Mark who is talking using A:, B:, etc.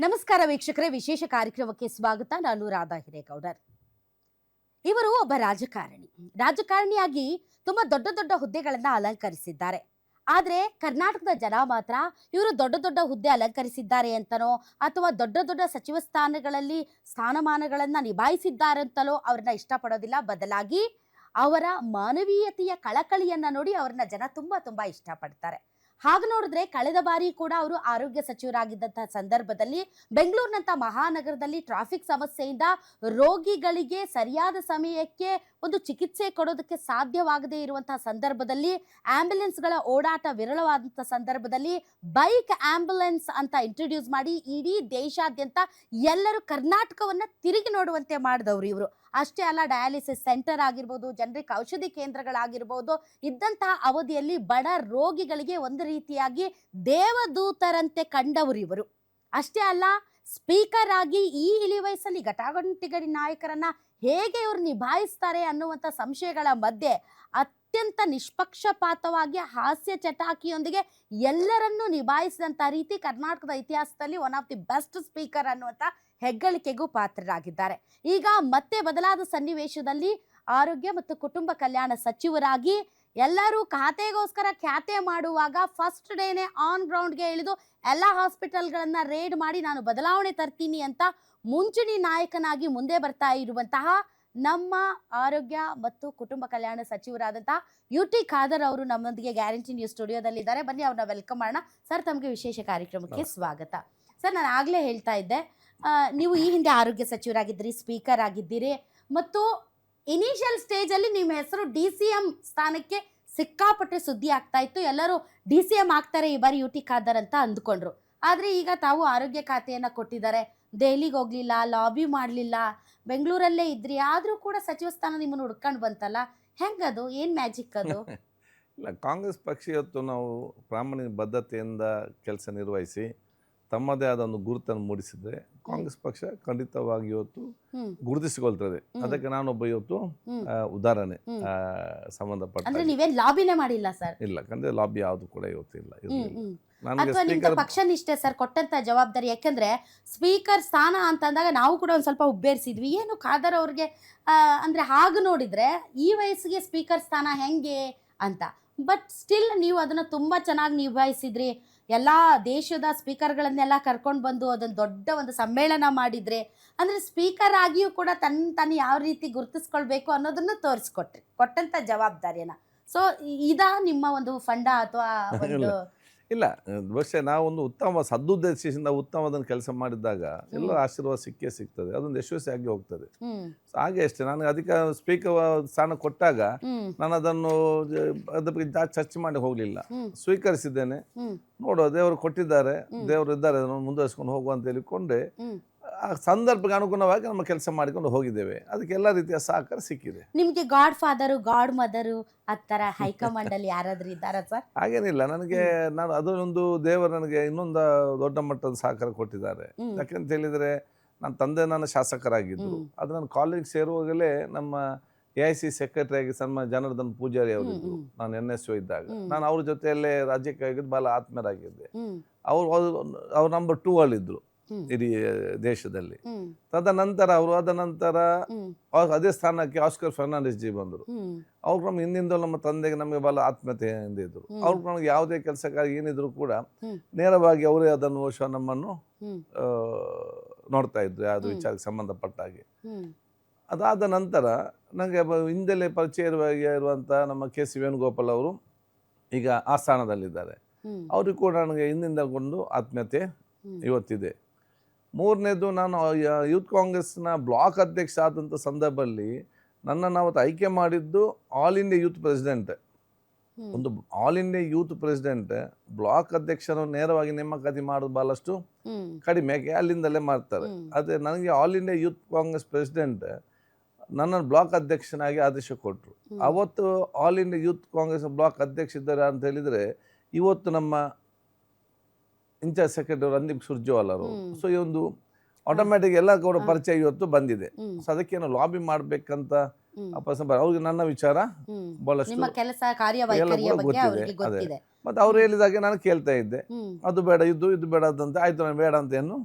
A: ನಮಸ್ಕಾರ ವೀಕ್ಷಕರೇ, ವಿಶೇಷ ಕಾರ್ಯಕ್ರಮಕ್ಕೆ ಸ್ವಾಗತ. ನಾನು ರಾಧಾ ಹಿರೇಗೌಡರ್. ಇವರು ಒಬ್ಬ ರಾಜಕಾರಣಿಯಾಗಿ ತುಂಬಾ ದೊಡ್ಡ ದೊಡ್ಡ ಹುದ್ದೆಗಳನ್ನ ಅಲಂಕರಿಸಿದ್ದಾರೆ. ಆದ್ರೆ ಕರ್ನಾಟಕದ ಜನ ಮಾತ್ರ ಇವರು ದೊಡ್ಡ ದೊಡ್ಡ ಹುದ್ದೆ ಅಲಂಕರಿಸಿದ್ದಾರೆ ಅಂತನೋ ಅಥವಾ ದೊಡ್ಡ ದೊಡ್ಡ ಸಚಿವ ಸ್ಥಾನಗಳಲ್ಲಿ ಸ್ಥಾನಮಾನಗಳನ್ನ ನಿಭಾಯಿಸಿದ್ದಾರಂತಲೋ ಅವ್ರನ್ನ ಇಷ್ಟಪಡೋದಿಲ್ಲ. ಬದಲಾಗಿ ಅವರ ಮಾನವೀಯತೆಯ ಕಳಕಳಿಯನ್ನ ನೋಡಿ ಅವ್ರನ್ನ ಜನ ತುಂಬಾ ತುಂಬಾ ಇಷ್ಟಪಡ್ತಾರೆ. ಹಾಗೆ ನೋಡಿದ್ರೆ ಕಳೆದ ಬಾರಿ ಕೂಡ ಅವರು ಆರೋಗ್ಯ ಸಚಿವರಾಗಿದ್ದಂತಹ ಸಂದರ್ಭದಲ್ಲಿ ಬೆಂಗಳೂರಿನಂತ ಮಹಾನಗರದಲ್ಲಿ ಟ್ರಾಫಿಕ್ ಸಮಸ್ಯೆಯಿಂದ ರೋಗಿಗಳಿಗೆ ಸರಿಯಾದ ಸಮಯಕ್ಕೆ ಒಂದು ಚಿಕಿತ್ಸೆ ಕೊಡೋದಕ್ಕೆ ಸಾಧ್ಯವಾಗದೇ ಇರುವಂತಹ ಸಂದರ್ಭದಲ್ಲಿ, ಆಂಬ್ಯುಲೆನ್ಸ್ಗಳ ಓಡಾಟ ವಿರಳವಾದಂತಹ ಸಂದರ್ಭದಲ್ಲಿ ಬೈಕ್ ಆಂಬ್ಯುಲೆನ್ಸ್ ಅಂತ ಇಂಟ್ರೊಡ್ಯೂಸ್ ಮಾಡಿ ಇಡೀ ದೇಶಾದ್ಯಂತ ಎಲ್ಲರೂ ಕರ್ನಾಟಕವನ್ನ ತಿರುಗಿ ನೋಡುವಂತೆ ಮಾಡಿದವರು ಇವರು. ಅಷ್ಟೇ ಅಲ್ಲ, ಡಯಾಲಿಸಿಸ್ ಸೆಂಟರ್ ಆಗಿರ್ಬೋದು, ಜನರಿಕ್ ಔಷಧಿ ಕೇಂದ್ರಗಳಾಗಿರ್ಬೋದು, ಇದ್ದಂತಹ ಅವಧಿಯಲ್ಲಿ ಬಡ ರೋಗಿಗಳಿಗೆ ಒಂದು ರೀತಿಯಾಗಿ ದೇವದೂತರಂತೆ ಕಂಡವರು ಇವರು. ಅಷ್ಟೇ ಅಲ್ಲ, ಸ್ಪೀಕರ್ ಆಗಿ ಈ ಇಳಿ ವಯಸ್ಸಲ್ಲಿ ಘಟಾಘಟಿಗಡಿ ನಾಯಕರನ್ನ ಹೇಗೆ ಇವರು ನಿಭಾಯಿಸ್ತಾರೆ ಅನ್ನುವಂಥ ಸಂಶಯಗಳ ಮಧ್ಯೆ ಅತ್ಯಂತ ನಿಷ್ಪಕ್ಷಪಾತವಾಗಿ ಹಾಸ್ಯ ಚಟಾಕಿಯೊಂದಿಗೆ ಎಲ್ಲರನ್ನೂ ನಿಭಾಯಿಸಿದಂಥ ರೀತಿ ಕರ್ನಾಟಕದ ಇತಿಹಾಸದಲ್ಲಿ one of the best speaker ಅನ್ನುವಂಥ ಹೆಗ್ಗಳಿಕೆಗೂ ಪಾತ್ರರಾಗಿದ್ದಾರೆ. ಈಗ ಮತ್ತೆ ಬದಲಾದ ಸನ್ನಿವೇಶದಲ್ಲಿ ಆರೋಗ್ಯ ಮತ್ತು ಕುಟುಂಬ ಕಲ್ಯಾಣ ಸಚಿವರಾಗಿ ಎಲ್ಲರೂ ಖಾತೆಗೋಸ್ಕರ ಖ್ಯಾತೆ ಮಾಡುವಾಗ ಫಸ್ಟ್ ಡೇನೆ ಆನ್ ಗ್ರೌಂಡ್ಗೆ ಇಳಿದು ಎಲ್ಲ ಹಾಸ್ಪಿಟಲ್ಗಳನ್ನ ರೇಡ್ ಮಾಡಿ ನಾನು ಬದಲಾವಣೆ ತರ್ತೀನಿ ಅಂತ ಮುಂಚೂಣಿ ನಾಯಕನಾಗಿ ಮುಂದೆ ಬರ್ತಾ ಇರುವಂತಹ ನಮ್ಮ ಆರೋಗ್ಯ ಮತ್ತು ಕುಟುಂಬ ಕಲ್ಯಾಣ ಸಚಿವರಾದಂತಹ UT ಖಾದರ್ ಅವರು ನಮ್ಮೊಂದಿಗೆ ಗ್ಯಾರಂಟಿ ನ್ಯೂಸ್ ಸ್ಟುಡಿಯೋದಲ್ಲಿದ್ದಾರೆ. ಬನ್ನಿ ಅವ್ರನ್ನ ವೆಲ್ಕಮ್ ಮಾಡೋಣ. ಸರ್, ತಮಗೆ ವಿಶೇಷ ಕಾರ್ಯಕ್ರಮಕ್ಕೆ ಸ್ವಾಗತ. ಸರ್, ನಾನು ಆಗಲೇ ಹೇಳ್ತಾ ಇದ್ದೆ, ನೀವು ಈ ಹಿಂದೆ ಆರೋಗ್ಯ ಸಚಿವರಾಗಿದ್ದೀರಿ, ಸ್ಪೀಕರ್ ಆಗಿದ್ದೀರಿ ಮತ್ತು ಇನಿಷಿಯಲ್ ಸ್ಟೇಜಲ್ಲಿ ನಿಮ್ಮ ಹೆಸರು DCM ಸ್ಥಾನಕ್ಕೆ ಸಿಕ್ಕಾಪಟ್ಟೆ ಸುದ್ದಿ ಆಗ್ತಾ ಇತ್ತು. ಎಲ್ಲರೂ DCM ಆಗ್ತಾರೆ ಈ ಬಾರಿ UT ಖಾದರ್ ಅಂತ ಅಂದ್ಕೊಂಡ್ರು. ಆದರೆ ಈಗ ತಾವು ಆರೋಗ್ಯ ಖಾತೆಯನ್ನು ಕೊಟ್ಟಿದ್ದಾರೆ. ದೆಹಲಿಗೆ ಹೋಗಲಿಲ್ಲ, ಲಾಬಿ ಮಾಡಲಿಲ್ಲ, ಬೆಂಗಳೂರಲ್ಲೇ ಇದ್ರಿ, ಆದರೂ ಕೂಡ ಸಚಿವ ಸ್ಥಾನ ನಿಮ್ಮನ್ನು ಹುಡ್ಕೊಂಡು ಬಂತಲ್ಲ, ಹೆಂಗದು? ಏನು ಮ್ಯಾಜಿಕ್ ಅದು?
B: ಇಲ್ಲ, ಕಾಂಗ್ರೆಸ್ ಪಕ್ಷ ಇವತ್ತು ನಾವು ಪ್ರಾಮಾಣಿಕ ಬದ್ಧತೆಯಿಂದ ಕೆಲಸ ನಿರ್ವಹಿಸಿ ತಮ್ಮದೇ ಆದ ಒಂದು ಗುರುತನ್ನು ಮೂಡಿಸಿದ್ರೆ ಕಾಂಗ್ರೆಸ್ ಪಕ್ಷ ಖಂಡಿತವಾಗಿ ಇವತ್ತು ಗುರುತಿಸಿಕೊಳ್ತದೆ. ಅದಕ್ಕೆ ನಾನೊಬ್ಬ ಇವತ್ತು ಉದಾಹರಣೆ ಸಂಬಂಧಪಟ್ಟ.
A: ಅಂದ್ರೆ ನೀವೇನ್ ಲಾಬಿನೇ ಮಾಡಿಲ್ಲ ಸರ್?
B: ಇಲ್ಲ, ಖಂಡಿತ ಲಾಬಿ ಯಾವುದು ಕೂಡ ಇವತ್ತು ಇಲ್ಲ.
A: ಅಥವಾ ನಿಮ್ದು ಪಕ್ಷ ನಿಷ್ಠೆ ಸರ್ ಕೊಟ್ಟಂತ ಜವಾಬ್ದಾರಿ. ಯಾಕಂದ್ರೆ ಸ್ಪೀಕರ್ ಸ್ಥಾನ ಅಂತಂದಾಗ ನಾವು ಕೂಡ ಒಂದ್ ಸ್ವಲ್ಪ ಉಬ್ಬೇರಿಸಿದ್ವಿ. ಏನು ಖಾದರ್ ಅವ್ರಿಗೆ ಅಂದ್ರೆ ಹಾಗೆ ನೋಡಿದ್ರೆ ಈ ವಯಸ್ಸಿಗೆ ಸ್ಪೀಕರ್ ಸ್ಥಾನ ಹೆಂಗೆ ಅಂತ. ಬಟ್ ಸ್ಟಿಲ್ ನೀವು ಅದನ್ನ ತುಂಬಾ ಚೆನ್ನಾಗಿ ನಿಭಾಯಿಸಿದ್ರಿ. ಎಲ್ಲ ದೇಶದ ಸ್ಪೀಕರ್ಗಳನ್ನೆಲ್ಲ ಕರ್ಕೊಂಡು ಬಂದು ಅದನ್ನು ದೊಡ್ಡ ಒಂದು ಸಮ್ಮೇಳನ ಮಾಡಿದ್ರೆ, ಅಂದರೆ ಸ್ಪೀಕರ್ ಆಗಿಯೂ ಕೂಡ ತನ್ನ ಯಾವ ರೀತಿ ಗುರುತಿಸ್ಕೊಳ್ಬೇಕು ಅನ್ನೋದನ್ನು ತೋರಿಸ್ಕೊಟ್ರಿ, ಕೊಟ್ಟಂಥ ಜವಾಬ್ದಾರಿಯನ್ನು. ಸೊ ಇದಾ ನಿಮ್ಮ ಒಂದು ಫಂಡ ಅಥವಾ ಒಂದು?
B: ಇಲ್ಲ, ಬಹುಶಃ ನಾವೊಂದು ಉತ್ತಮ ಸದುದ್ದೇಶದಿಂದ ಉತ್ತಮದನ್ನು ಕೆಲಸ ಮಾಡಿದಾಗ ಎಲ್ಲರ ಆಶೀರ್ವಾದ ಸಿಕ್ಕೇ ಸಿಗ್ತದೆ, ಅದೊಂದು ಯಶಸ್ವಿಯಾಗಿ ಹೋಗ್ತದೆ. ಹಾಗೆ ಅಷ್ಟೇ, ನನಗೆ ಅಧಿಕ ಸ್ಪೀಕರ್ ಸ್ಥಾನ ಕೊಟ್ಟಾಗ ನಾನು ಅದನ್ನು ಅದ್ರ ಬಗ್ಗೆ ಜಾಸ್ತಿ ಚರ್ಚೆ ಮಾಡಿ ಹೋಗಲಿಲ್ಲ, ಸ್ವೀಕರಿಸಿದ್ದೇನೆ. ನೋಡುವ, ದೇವರು ಕೊಟ್ಟಿದ್ದಾರೆ, ದೇವರು ಇದ್ದಾರೆ, ಅದನ್ನು ಮುಂದುವರಿಸ್ಕೊಂಡು ಹೋಗುವ ಅಂತ ಹೇಳಿಕೊಂಡೆ ಆ ಸಂದರ್ಭಕ್ಕೆ ಅನುಗುಣವಾಗಿ ನಮ್ಮ ಕೆಲಸ ಮಾಡಿಕೊಂಡು ಹೋಗಿದ್ದೇವೆ. ಅದಕ್ಕೆ ಎಲ್ಲ ರೀತಿಯ ಸಹಕಾರ ಸಿಕ್ಕಿದೆ.
A: ನಿಮಗೆ ಗಾಡ್ ಫಾದರು, ಗಾಡ್ ಮದರು ಆ ಥರ ಹೈಕಮಾಂಡ್ ಅಲ್ಲಿ ಯಾರಾದ್ರೂ ಇದ್ದಾರಾ ಸರ್?
B: ಹಾಗೇನಿಲ್ಲ, ನನಗೆ ನಾನು ಅದೊಂದು ದೇವರು ನನಗೆ ಇನ್ನೊಂದು ದೊಡ್ಡ ಮಟ್ಟದ ಸಹಕಾರ ಕೊಟ್ಟಿದ್ದಾರೆ. ಯಾಕೆಂತ ಹೇಳಿದರೆ ನನ್ನ ತಂದೆ ನಾನು ಶಾಸಕರಾಗಿದ್ದರು. ಅದು ನಾನು ಕಾಲೇಜ್ ಸೇರುವಾಗಲೇ ನಮ್ಮ AIC ಸೆಕ್ರೆಟರಿ ಆಗಿ ಸನ್ಮಾನ್ಯ ಜನಾರ್ದನ್ ಪೂಜಾರಿ ಅವರಿದ್ದರು. ನಾನು NSO ಇದ್ದಾಗ ನಾನು ಅವ್ರ ಜೊತೆಯಲ್ಲೇ ರಾಜ್ಯಕ್ಕೆ ಆಗಿದ್ದು, ಭಾಳ ಆತ್ಮೀಯರಾಗಿದ್ದೆ. ಅವ್ರು ನಂಬರ್ 2 ಅಲ್ಲಿದ್ದರು ಇಡೀ ದೇಶದಲ್ಲಿ. ತದನಂತರ ಅದೇ ಸ್ಥಾನಕ್ಕೆ ಆಸ್ಕರ್ ಫರ್ನಾಂಡಿಸ್ ಜಿ ಬಂದರು. ಅವ್ರು ನಮ್ಮ ಹಿಂದಿಂದ ನಮ್ಮ ತಂದೆಗೆ ನಮಗೆ ಬಹಳ ಆತ್ಮೀಯತೆಯಿಂದ ಇದ್ರು. ಅವ್ರು ನಮಗೆ ಯಾವುದೇ ಕೆಲಸಕ್ಕಾಗಿ ಏನಿದ್ರು ಕೂಡ ನೇರವಾಗಿ ಅವರೇ ಅದನ್ನು ಬಹುಶಃ ನಮ್ಮನ್ನು ನೋಡ್ತಾ ಇದ್ರು ಯಾವುದೋ ವಿಚಾರಕ್ಕೆ ಸಂಬಂಧಪಟ್ಟ ಹಾಗೆ. ಅದಾದ ನಂತರ ನನಗೆ ಹಿಂದೆಲೇ ಪರಿಚಯ ಇರುವಂಥ ನಮ್ಮ KC ವೇಣುಗೋಪಾಲ್ ಅವರು ಈಗ ಆ ಸ್ಥಾನದಲ್ಲಿದ್ದಾರೆ. ಅವ್ರಿಗೆ ಕೂಡ ನನಗೆ ಹಿಂದಿಂದಗೊಂಡು ಆತ್ಮೀಯತೆ ಇವತ್ತಿದೆ. ಮೂರನೇದು, ನಾನು ಯೂತ್ ಕಾಂಗ್ರೆಸ್ನ ಬ್ಲಾಕ್ ಅಧ್ಯಕ್ಷ ಆದಂಥ ಸಂದರ್ಭದಲ್ಲಿ ನನ್ನನ್ನು ಅವತ್ತು ಆಯ್ಕೆ ಮಾಡಿದ್ದು ಆಲ್ ಇಂಡಿಯಾ ಯೂತ್ ಪ್ರೆಸಿಡೆಂಟ್. ಒಂದು all India youth president block ಅಧ್ಯಕ್ಷನ ನೇರವಾಗಿ ನೇಮಕಾತಿ ಮಾಡೋದು ಭಾಳಷ್ಟು ಕಡಿಮೆ, ಅಲ್ಲಿಂದಲೇ ಮಾಡ್ತಾರೆ. ಅದೇ ನನಗೆ all India youth Congress president ನನ್ನನ್ನು ಬ್ಲಾಕ್ ಅಧ್ಯಕ್ಷನಾಗಿ ಆದೇಶ ಕೊಟ್ಟರು. ಅವತ್ತು all India youth Congress block ಅಧ್ಯಕ್ಷ ಇದ್ದಾರೆ ಅಂತ ಹೇಳಿದರೆ ಇವತ್ತು ನಮ್ಮ ಇನ್ಚಾರ್ಜ್ ಸೆಕ್ರೆಟರಿ ರಂದೀಪ್ ಸುರ್ಜೇವಾಲಾ ಅವರು. ಸೊ ಈ ಒಂದು ಆಟೋಮ್ಯಾಟಿಕ್ ಎಲ್ಲ ಕೂಡ ಪರಿಚಯ ಇವತ್ತು ಬಂದಿದೆ. ಸೊ ಅದಕ್ಕೇನು ಲಾಬಿ ಮಾಡಬೇಕಂತ ಅವ್ರಿಗೆ ನನ್ನ ವಿಚಾರ ಬಹಳಷ್ಟು ಗೊತ್ತಿದೆ. ಮತ್ತು ಅವ್ರು ಹೇಳಿದಾಗೆ ನಾನು ಕೇಳ್ತಾ ಇದ್ದೆ, ಅದು ಬೇಡ ಇದು ಬೇಡ ಅಂತ. ಆಯ್ತು, ನಾನು ಬೇಡ ಅಂತ ಏನು